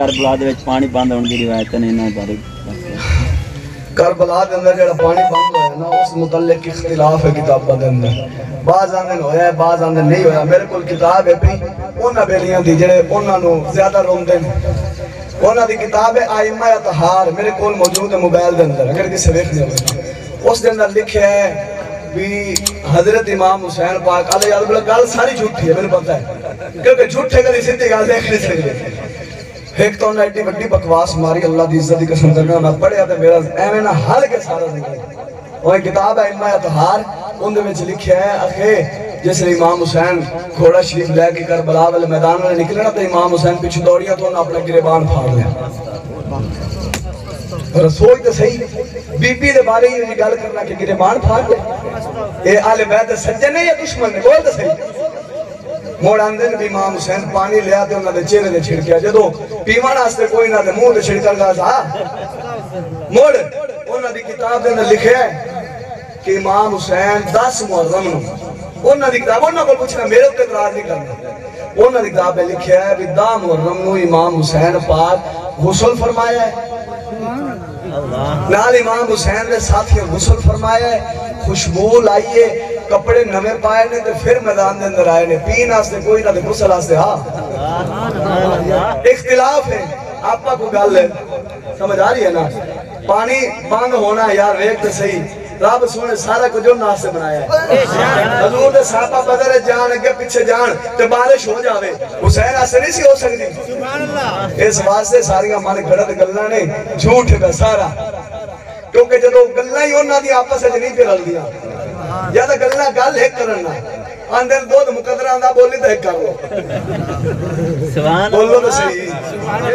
کربلا دے وچ پانی بند ہونے دی روایت نے انہاں بارے کربلا دے اندر جڑا پانی بند ہویا نا اس متعلق اختلاف ہے کتاباں دے اندر. بعض آندے ہویا ہے بعض آندے نہیں ہویا. میرے کول کتاب ہے پئی انہاں بیلیاں دی جڑے انہاں نو زیادہ روندے نے انہاں دی کتاب ہے ائمہ اطہار میرے کول موجود ہے موبائل دے اندر اگر کسی ویکھنے ہو اس دے اندر لکھیا ہے بھی حضرت امام حسین پاک علیہ السلام گل ساری جھوٹی ہے. میرے پتہ ہے کیونکہ جھوٹے کدی سیدھی گل دیکھ نہیں سکدے. ایک تو انہیں ایڈی بڑی بکواس ماری اللہ دی عزت دی قسم کرنا میں پڑھیا تے میرا ایویں نہ حل کے سارا زندگی. وہ کتاب ہے ائمہ اطہار ان دے وچ لکھیا ہے اکھے جس نے امام حسین گھوڑا شریف لے کے کربلا والے میدان میں نکلنا تے امام حسین پیچھے دوڑیا تو انہاں اپنا گریبان پھاڑ لیا. رسول تے صحیح بی بی دے بارے یہ گل کرنا کہ گریبان پھاڑ لے اے اہل بیت سجن نے یا دشمن نے بول تے صحیح. موڑ آندن بھی امام حسین پانی لیا تے انہاں دے چہرے تے چھڑکیا جدوں پیوان واسطے کوئی نہ تے منہ تے چھڑکن گا تھا. موڑ انہاں دی کتاب دے اندر لکھیا ہے کہ امام حسین 10 محرم نو انہاں دی کتاب انہاں کول پوچھنا میرے تے اعتراض نہیں کرنا. انہاں دی کتاب میں لکھیا ہے کہ 10 محرم نو امام حسین پاک غسل فرمایا ہے نال امام حسین نے ساتھیوں غسل فرمایا ہے خوشبو لائیے کپڑے نوے پائے نے تے پھر میدان دے اندر آئے نے پین واسطے کوئی نہ تے غسل واسطے. ہاں اختلاف ہے آپا کو گل ہے سمجھ آ رہی ہے نا. پانی بند ہونا یار ویکھ تے صحیح رب سونے سارا کچھ جو ناس سے بنایا ہے. حضور دے صحابہ بدر جان اگے پیچھے جان تے بارش ہو جاوے حسین ایسے نہیں سی ہو سکتی. اس واسطے ساریاں من گھڑت گلاں نے جھوٹ ہے سارا کیونکہ جدوں گلاں ہی انہاں دی آپس وچ نہیں پہ رلدیاں یا تے گلاں گل ایک کرن نا اندر دو مقدراں دا بولی تے ایک کر لو. سبحان اللہ بولو تے صحیح.